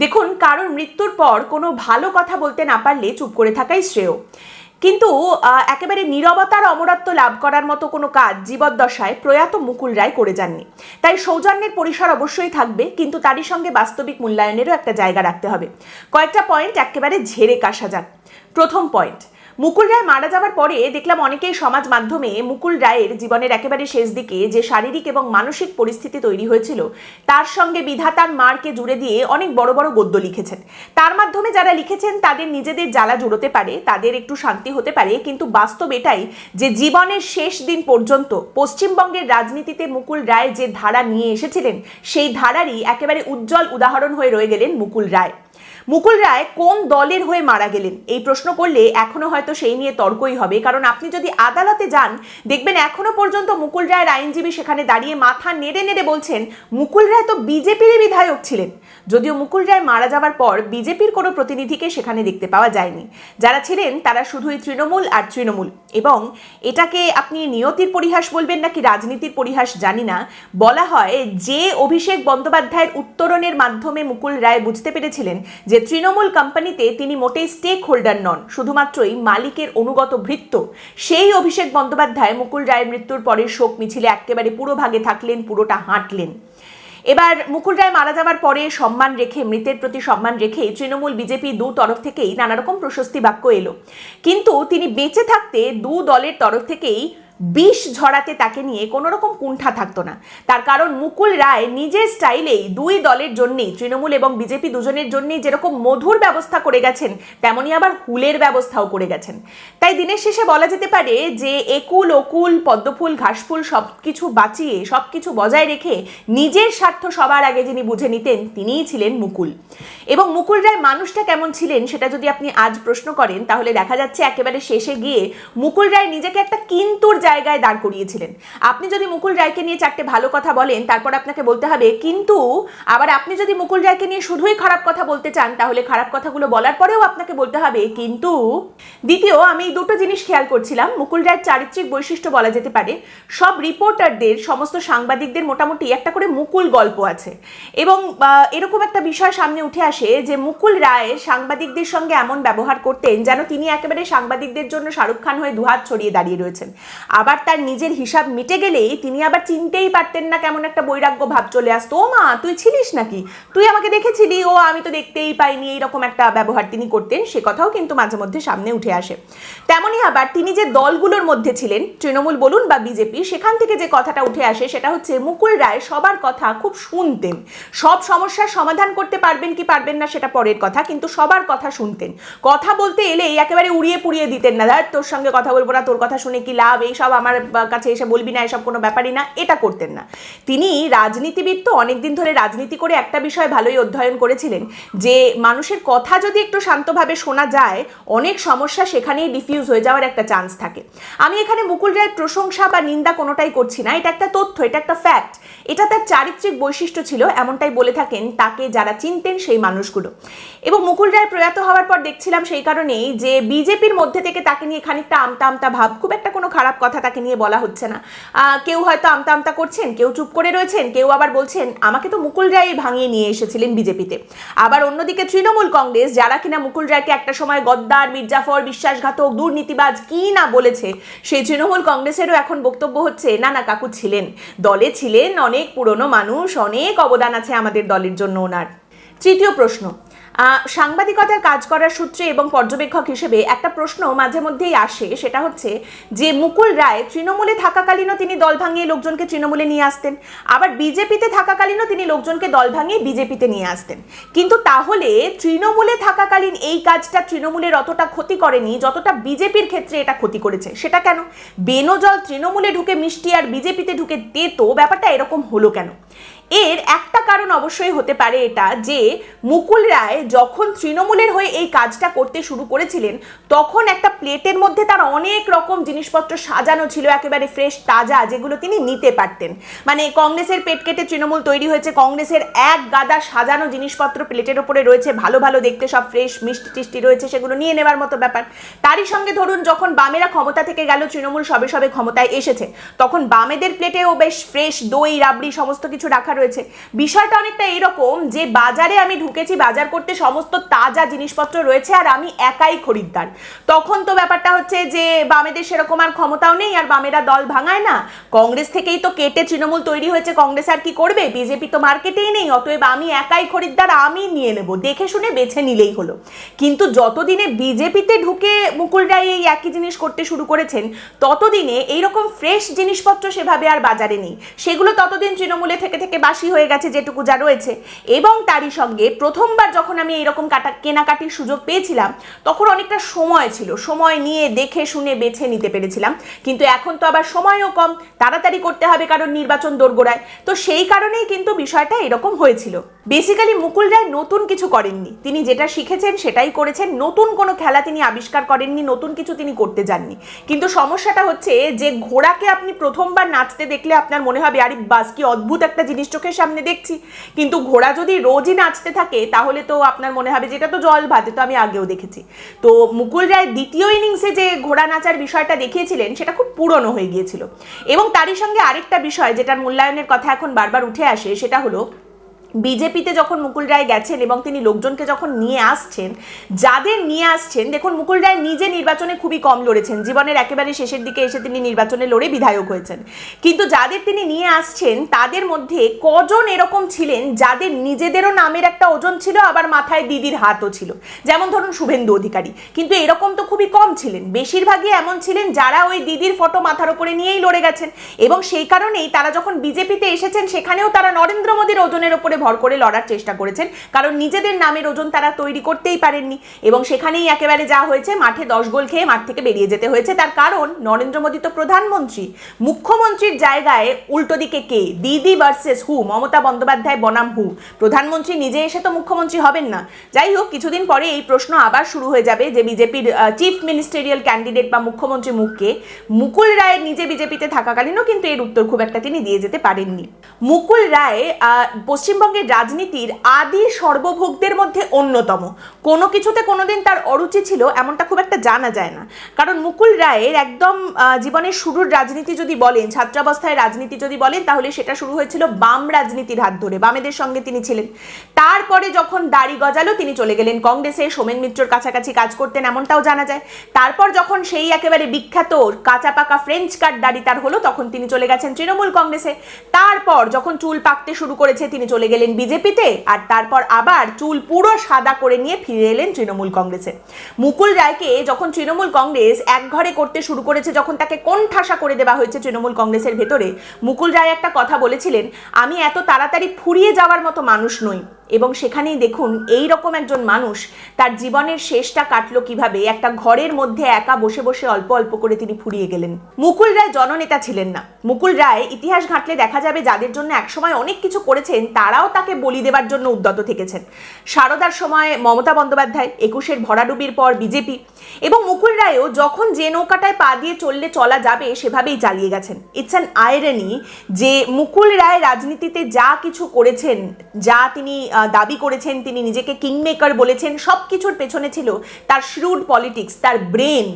দেখুন, কারোর মৃত্যুর পর কোনো ভালো কথা বলতে না পারলে চুপ করে থাকাই শ্রেয়। কিন্তু একেবারে নীরবতার অমরত্ব লাভ করার মতো কোনো কাজ জীবদ্দশায় প্রয়াত মুকুল রায় করে যাননি। তাই সৌজন্যের পরিসর অবশ্যই থাকবে, কিন্তু তারই সঙ্গে বাস্তবিক মূল্যায়নেরও একটা জায়গা রাখতে হবে। কয়েকটা পয়েন্ট একেবারে ঝেড়ে কাশা যাক। প্রথম পয়েন্ট, মুকুল রায় মারা যাওয়ার পরে দেখলাম অনেকেই সমাজ মাধ্যমে মুকুল রায়ের জীবনের একেবারে শেষ দিকে যে শারীরিক এবং মানসিক পরিস্থিতি তৈরি হয়েছিল তার সঙ্গে বিধাতার মারকে জুড়ে দিয়ে অনেক বড় বড় গদ্য লিখেছেন। তার মাধ্যমে যারা লিখেছেন তাদের নিজেদের জ্বালা জুড়োতে পারে, তাদের একটু শান্তি হতে পারে, কিন্তু বাস্তব এটাই যে জীবনের শেষ দিন পর্যন্ত পশ্চিমবঙ্গের রাজনীতিতে মুকুল রায় যে ধারা নিয়ে এসেছিলেন সেই ধারারই একেবারে উজ্জ্বল উদাহরণ হয়ে রয়ে গেলেন মুকুল রায়। মুকুল রায় কোন দলের হয়ে মারা গেলেন এই প্রশ্ন করলে এখনো হয়তো সেই নিয়ে তর্কই হবে, কারণ আপনি যদি আদালতে যান দেখবেন এখনো পর্যন্ত মুকুল রায়ের আইনজীবী সেখানে দাঁড়িয়ে মাথা নেড়ে নেড়ে বলছেন মুকুল রায় তো বিজেপির বিধায়ক ছিলেন। যদিও মুকুল রায় মারা যাওয়ার পর বিজেপির কোনো প্রতিনিধিকে সেখানে দেখতে পাওয়া যায়নি। যারা ছিলেন তারা শুধুই তৃণমূল আর তৃণমূল। এবং এটাকে আপনি নিয়তির পরিহাস বলবেন নাকি রাজনীতির পরিহাস জানি না, বলা হয় যে অভিষেক বন্দ্যোপাধ্যায়ের উত্তরণের মাধ্যমে মুকুল রায় বুঝতে পেরেছিলেন যে তৃণমূল কোম্পানিতে তিনি মোটেই স্টেক হোল্ডার নন, শুধুমাত্রই মালিকের অনুগত ভৃত্য, সেই অভিষেক বন্দ্যোপাধ্যায় মুকুল রায়ের মৃত্যুর পরে শোক মিছিলে একেবারে পুরো ভাগে থাকলেন, পুরোটা হাঁটলেন। এবার মুকুল রায় মারা যাওয়ার পরে সম্মান রেখে, মৃতের প্রতি সম্মান রেখে তৃণমূল বিজেপি দু তরফ থেকেই নানা রকম প্রশস্তি বাক্য এলো, কিন্তু তিনি বেঁচে থাকতে দু দলের তরফ থেকেই বিষ ঝরাতে তাকে নিয়ে কোনো রকম কুণ্ঠা থাকতো না। তার কারণ মুকুল রায় নিজের স্টাইলেই দুই দলের জন্যেই, তৃণমূল এবং বিজেপি দুজনের জন্যেই যেরকম মধুর ব্যবস্থা করে গেছেন তেমনই আবার হুলের ব্যবস্থাও করে গেছেন। তাই দিনের শেষে বলা যেতে পারে যে একুল ওকুল পদ্মফুল ঘাসফুল সব কিছু বাঁচিয়ে, সব কিছু বজায় রেখে নিজের স্বার্থ সবার আগে যিনি বুঝে নিতেন তিনিই ছিলেন মুকুল। এবং মুকুল রায় মানুষটা কেমন ছিলেন সেটা যদি আপনি আজ প্রশ্ন করেন তাহলে দেখা যাচ্ছে একেবারে শেষে গিয়ে মুকুল রায় নিজেকে একটা কিন্তুর জায়গায় দাঁড় করিয়েছিলেন। আপনি যদি মুকুল রায়কে নিয়ে চারটে ভালো কথা বলেন তারপর আপনাকে বলতে হবে কিন্তু, আবার আপনি যদি মুকুল রায়কে নিয়ে শুধুই খারাপ কথা বলতে চান তাহলে খারাপ কথাগুলো বলার পরেও আপনাকে বলতে হবে কিন্তু। দ্বিতীয়, আমি দুটো জিনিস খেয়াল করছিলাম। মুকুল রায়ের চারিত্রিক বৈশিষ্ট্য বলা যেতে পারে সব রিপোর্টারদের, সমস্ত সাংবাদিকদের মোটামুটি একটা করে মুকুল গল্প আছে। এবং এরকম একটা বিষয় সামনে উঠে আসে যে মুকুল রায় সাংবাদিকদের সঙ্গে এমন ব্যবহার করতেন যেন তিনি একেবারে সাংবাদিকদের জন্য শাহরুখ খান হয়ে দুহাত ছড়িয়ে দাঁড়িয়ে রয়েছেন। আবার তার নিজের হিসাব মিটে গেলেই তিনি আবার চিনতেই পারতেন না, কেমন একটা বৈরাগ্য ভাব চলে আসতো। ও মা, তুই ছিলিস নাকি, তুই আমাকে দেখেছিলি, ও আমি তো দেখতেই পাইনি, এইরকম একটা ব্যবহার তিনি করতেন। সে কথাও কিন্তু মাঝে মধ্যে সামনে উঠে আসে। তেমনই আবার তিনি যে দলগুলোর মধ্যে ছিলেন, তৃণমূল বলুন বা বিজেপি, সেখান থেকে যে কথাটা উঠে আসে সেটা হচ্ছে মুকুল রায় সবার কথা খুব শুনতেন। সব সমস্যার সমাধান করতে পারবেন কি পারবেন না সেটা পরের কথা, কিন্তু সবার কথা শুনতেন। কথা বলতে এলেই একেবারে উড়িয়ে পুড়িয়ে দিতেন না, ধর তোর সঙ্গে কথা বলবো না, তোর কথা শুনে কি লাভ, এইসব আমার কাছে এসে বলবি না, এসব কোনো ব্যাপারই না, এটা করতেন না। তিনি রাজনীতিবিদ, তো অনেকদিন ধরে রাজনীতি করে একটা বিষয় ভালোই অধ্যয়ন করেছিলেন যে মানুষের কথা যদি একটু শান্তভাবে শোনা যায় অনেক সমস্যা সেখানেই ডিফিউজ হয়ে যাওয়ার একটা চান্স থাকে। আমি এখানে মুকুল রায়ের প্রশংসা বা নিন্দা কোনোটাই করছি না, এটা একটা তথ্য, এটা একটা ফ্যাক্ট, এটা তার চারিত্রিক বৈশিষ্ট্য ছিল, এমনটাই বলে থাকেন তাকে যারা চিনতেন সেই মানুষগুলো। এবং মুকুল রায় প্রয়াত হওয়ার পর দেখছিলাম সেই কারণেই যে বিজেপির মধ্যে থেকে তাকে নিয়ে খানিকটা আমতা আমতা ভাব, খুব একটা কোনো খারাপ কথা তাকে নিয়ে বলা হচ্ছে না। কেউ হয়তো আমতা আমতা করছেন, কেউ চুপ করে রয়েছেন, কেউ আবার বলছেন আমাকে তো মুকুল রায় ভাঙিয়ে নিয়ে এসেছিলেন বিজেপিতে। আবার অন্যদিকে তৃণমূল কংগ্রেস, যারা কিনা মুকুল রায়কে একটা সময় গদ্দার, মির্জাফর, বিশ্বাসঘাতক, দুর্নীতিবাজ কি না বলেছে, সেই তৃণমূল কংগ্রেসেরও এখন বক্তব্য হচ্ছে না না কাকু ছিলেন, দলে ছিলেন, অনেক পুরনো মানুষ, অনেক অবদান আছে আমাদের দলের জন্য ওনার। তৃতীয় প্রশ্ন, সাংবাদিকতার কাজ করার সূত্রে এবং পর্যবেক্ষক হিসেবে একটা প্রশ্ন মাঝে মধ্যেই আসে, সেটা হচ্ছে যে মুকুল রায় তৃণমূলে থাকাকালীনও তিনি দল ভাঙিয়ে লোকজনকে তৃণমূলে নিয়ে আসতেন, আবার বিজেপিতে থাকাকালীনও তিনি লোকজনকে দল ভাঙিয়ে বিজেপিতে নিয়ে আসতেন। কিন্তু তাহলে তৃণমূলে থাকাকালীন এই কাজটা তৃণমূলের অতটা ক্ষতি করেনি যতটা বিজেপির ক্ষেত্রে এটা ক্ষতি করেছে। সেটা কেন? বেনজল তৃণমূলে ঢুকে মিষ্টি আর বিজেপিতে ঢুকে তেতো, ব্যাপারটা এরকম হলো কেন? এর একটা কারণ অবশ্যই হতে পারে এটা যে মুকুল রায় যখন তৃণমূলের হয়ে এই কাজটা করতে শুরু করেছিলেন তখন একটা প্লেটের মধ্যে তার অনেক রকম জিনিসপত্র সাজানো ছিল, একেবারে ফ্রেশ তাজা, যেগুলো তিনি নিতে পারতেন। মানে কংগ্রেসের পেট কেটে তৃণমূল তৈরি হয়েছে, কংগ্রেসের এক গাদা সাজানো জিনিসপত্র প্লেটের ওপরে রয়েছে, ভালো ভালো দেখতে সব ফ্রেশ মিষ্টি টিষ্টি রয়েছে, সেগুলো নিয়ে নেওয়ার মতো ব্যাপার। তারই সঙ্গে ধরুন যখন বামেরা ক্ষমতা থেকে গেল, তৃণমূল সবে সবে ক্ষমতায় এসেছে, তখন বামেদের প্লেটেও বেশ ফ্রেশ দই রাবড়ি সমস্ত কিছু রাখা রয়েছে। বিষয়টা অনেকটা এরকম যে বাজারে আমি ঢুকেছি, বাজার করতে সমস্ত তাজা জিনিসপত্র রয়েছে আর আমি একাই খরিদ্দার। তখন তো ব্যাপারটা হচ্ছে যে বামেদের সেরকম আর ক্ষমতাও নেই, আর বামেরা দল ভাঙায় না, কংগ্রেস থেকেই তো কেটে তৃণমূল তৈরি হয়েছে, কংগ্রেস আর কি করবে, বিজেপি তো মার্কেটেই নেই, অতএব আমি একাই খরিদ্দার, আমি নিয়ে নেব, দেখে শুনে বেছে নিলেই হলো। কিন্তু যতদিনে বিজেপিতে ঢুকে মুকুল রায় এই একই জিনিস করতে শুরু করেছেন, ততদিনে এইরকম ফ্রেশ জিনিসপত্র সেভাবে আর বাজারে নেই, সেগুলো ততদিন তৃণমূলে থেকে থেকে বাসি হয়ে গেছে যেটুকু যা রয়েছে। এবং তারই সঙ্গে প্রথমবার যখন আমি এইরকম কেনাকাটির সুযোগ পেয়েছিলাম, তখন অনেকটা সময় ছিল, সময় নিয়ে দেখে শুনে বেছে নিতে পেরেছিলাম। কিন্তু এখন তো আবার সময়ও কম, তাড়াতাড়ি করতে হবে কারণ নির্বাচন দোরগোড়ায়, তো সেই কারণেই কিন্তু বিষয়টা এরকম হয়েছিল। বেসিক্যালি মুকুল রায় নতুন কিছু করেননি, তিনি যেটা শিখেছেন সেটাই করেছেন, নতুন কোনো খেলা তিনি আবিষ্কার করেননি, নতুন কিছু তিনি করতে যাননি। কিন্তু সমস্যাটা হচ্ছে যে ঘোড়াকে আপনি প্রথমবার নাচতে দেখলে আপনার মনে হবে আরে বাস কি অদ্ভুত একটা জিনিস চোখের সামনে দেখছি, কিন্তু ঘোড়া যদি রোজই নাচতে থাকে তাহলে তো আপনার মনে হবে যে এটা তো জল ভাতে, তো আমি আগেও দেখেছি। তো মুকুল রায় দ্বিতীয় ইনিংসে যে ঘোড়া নাচার বিষয়টা দেখিয়েছিলেন সেটা খুব পুরনো হয়ে গিয়েছিল। এবং তারই সঙ্গে আরেকটা বিষয় যেটার মূল্যায়নের কথা এখন বারবার উঠে আসে, সেটা হলো বিজেপিতে যখন মুকুল রায় গেছেন এবং তিনি লোকজনকে যখন নিয়ে আসছেন, যাদের নিয়ে আসছেন, দেখুন মুকুল রায় নিজে নির্বাচনে খুবই কম লড়েছেন, জীবনের একেবারে শেষের দিকে এসে তিনি নির্বাচনে লড়ে বিধায়ক হয়েছেন, কিন্তু যাদের তিনি নিয়ে আসছেন তাদের মধ্যে কজন এরকম ছিলেন যাদের নিজেদেরও নামের একটা ওজন ছিল, আবার মাথায় দিদির হাতও ছিল, যেমন ধরুন শুভেন্দু অধিকারী। কিন্তু এরকম তো খুবই কম ছিলেন, বেশিরভাগই এমন ছিলেন যারা ওই দিদির ফটো মাথার উপরে নিয়েই লড়ে গেছেন, এবং সেই কারণেই তারা যখন বিজেপিতে এসেছেন সেখানেও তারা নরেন্দ্র মোদীর ওজনের ওপরে ভর করে লড়ার চেষ্টা করেছেন, কারণ নিজেদের নামের ওজন তারা তৈরি করতেই পারেননি, এবং সেখানেই একেবারে যা হয়েছে, মাঠে 10 গোল খেয়ে মাঠ থেকে বেরিয়ে যেতে হয়েছে। তার কারণ নরেন্দ্র মোদী তো প্রধানমন্ত্রী, মুখ্যমন্ত্রীর জায়গায় উল্টো দিকে কে, দিদি ভার্সেস হু, মমতা বন্দ্যোপাধ্যায় বনাম হু, প্রধানমন্ত্রী নিজে এসে তো মুখ্যমন্ত্রী হবেন না। যাই হোক, কিছুদিন পরে এই প্রশ্ন আবার শুরু হয়ে যাবে যে বিজেপির চিফ মিনিস্টেরিয়াল ক্যান্ডিডেট বা মুখ্যমন্ত্রী মুখকে। মুকুল রায় নিজে বিজেপিতে থাকাকালীনও কিন্তু এর উত্তর খুব একটা তিনি দিয়ে যেতে পারেননি। মুকুল রায় পশ্চিমবঙ্গের রাজনীতির আদি সর্বভোগদের মধ্যে অন্যতম, কোনো কিছুতে কোনোদিন তার অরুচি ছিল এমনটা খুব একটা জানা যায় না, কারণ মুকুল রায়ের একদম জীবনের শুরুর রাজনীতি যদি বলেন, ছাত্রাবস্থায় রাজনীতি যদি বলেন, তাহলে সেটা শুরু হয়েছিল বাম রাজনীতির হাত ধরে, বামেদের সঙ্গে তিনি ছিলেন। তারপরে যখন দাড়ি গজালো তিনি চলে গেলেন কংগ্রেসে, সোমেন মিত্রর কাছাকাছি কাজ করতেন এমনটাও জানা যায়। তারপর যখন সেই একেবারে বিখ্যাত কাঁচা পাকা ফ্রেঞ্চ কাট দাড়ি তার হলো, তখন তিনি চলে গেছেন তৃণমূল কংগ্রেসে। তারপর যখন চুল পাকতে শুরু করেছে তিনি চলে গেলেন বিজেপিতে, আর তারপর আবার চুল পুরো সাদা করে নিয়ে ফিরে এলেন তৃণমূল কংগ্রেসে। মুকুল রায়কে যখন তৃণমূল কংগ্রেস একঘরে করতে শুরু করেছে, যখন তাকে কোণঠাসা করে দেওয়া হয়েছে তৃণমূল কংগ্রেসের ভেতরে, মুকুল রায় একটা কথা বলেছিলেন, আমি এত তাড়াতাড়ি ফুরিয়ে যাওয়ার মতো মানুষ নই। এবং সেখানেই দেখুন এই রকম একজন মানুষ তার জীবনের শেষটা কাটলো কিভাবে, একটা ঘরের মধ্যে একা বসে বসে অল্প অল্প করে তিনি ফুরিয়ে গেলেন। মুকুল রায় জননেতা ছিলেন না। মুকুল রায় ইতিহাস ঘাঁটলে দেখা যাবে যাদের জন্য একসময় অনেক কিছু করেছেন তারাও তাকে বলি দেবার জন্য উদ্যত থেকেছেন। সারদার সময় মমতা বন্দ্যোপাধ্যায়, 21-এর ভরাডুবির পর বিজেপি, এবং মুকুল রায়ও যখন যে নৌকাটায় পা দিয়ে চললে চলা যাবে সেভাবেই চালিয়ে গেছেন। ইটস অ্যান আইরনি যে মুকুল রায় রাজনীতিতে যা কিছু করেছেন, যা তিনি দাবি করেছেন, তিনি নিজেকে কিংমেকার বলেছেন, সব কিছুর পেছনে ছিল তার শ্রুড পলিটিক্স, তার ব্রেন।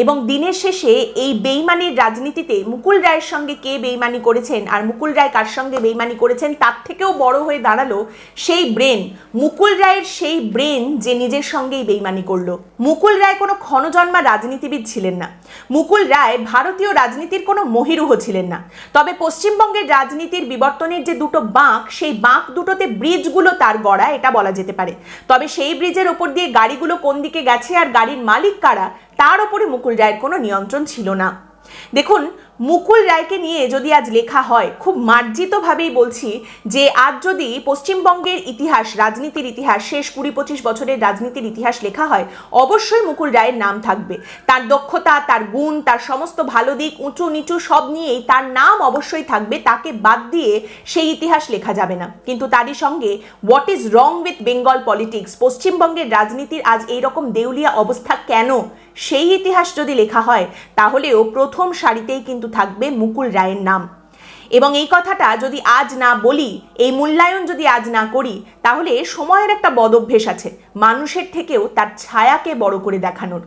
এবং দিনের শেষে এই বেইমানির রাজনীতিতে মুকুল রায়ের সঙ্গে কে বেইমানি করেছেন আর মুকুল রায় কার সঙ্গে বেইমানি করেছেন তার থেকেও বড় হয়ে দাঁড়ালো সেই ব্রেন, মুকুল রায়ের সেই ব্রেন যে নিজের সঙ্গেই বেইমানি করলো। মুকুল রায় কোনো ক্ষণজন্মা রাজনীতিবিদ ছিলেন না। মুকুল রায় ভারতীয় রাজনীতির কোনো মহিরুহ ছিলেন না। তবে পশ্চিমবঙ্গের রাজনীতির বিবর্তনের যে দুটো বাঁক, সেই বাঁক দুটোতে ব্রিজগুলো তার গড়া, এটা বলা যেতে পারে। তবে সেই ব্রিজের ওপর দিয়ে গাড়িগুলো কোন দিকে গেছে আর গাড়ির মালিক কারা, তার ওপরে মুকুল রায়ের কোনো নিয়ন্ত্রণ ছিল না। দেখুন, মুকুল রায়কে নিয়ে যদি আজ লেখা হয়, খুব মার্জিতভাবেই বলছি যে আজ যদি পশ্চিমবঙ্গের ইতিহাস, রাজনীতির ইতিহাস, শেষ 20-25 বছরের রাজনীতির ইতিহাস লেখা হয়, অবশ্যই মুকুল রায়ের নাম থাকবে। তার দক্ষতা, তার গুণ, তার সমস্ত ভালো দিক, উঁচু নিচু সব নিয়েই তার নাম অবশ্যই থাকবে, তাকে বাদ দিয়ে সেই ইতিহাস লেখা যাবে না। কিন্তু তারই সঙ্গে what is wrong with Bengal politics, পশ্চিমবঙ্গের রাজনীতির আজ এইরকম দেউলিয়া অবস্থা কেন, সেই ইতিহাস যদি লেখা হয় তাহলেও প্রথম সারিতেই কিন্তু থাকবে মুকুল রায়ের নাম। এবং এই কথাটা যদি আজ না বলি, এই মূল্যায়ন যদি আজ না করি, তাহলে সময়ের একটা বদঅভ্যেস আছে মানুষের থেকেও তার ছায়াকে বড় করে দেখানোর।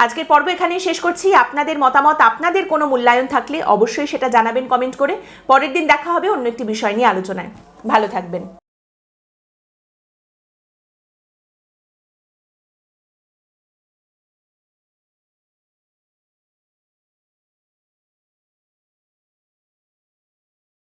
আজকের পর্ব এখানেই শেষ করছি। আপনাদের মতামত, আপনাদের কোনো মূল্যায়ন থাকলে অবশ্যই সেটা জানাবেন কমেন্ট করে। পরের দিন দেখা হবে অন্য একটি বিষয় নিয়ে আলোচনায়। ভালো থাকবেন।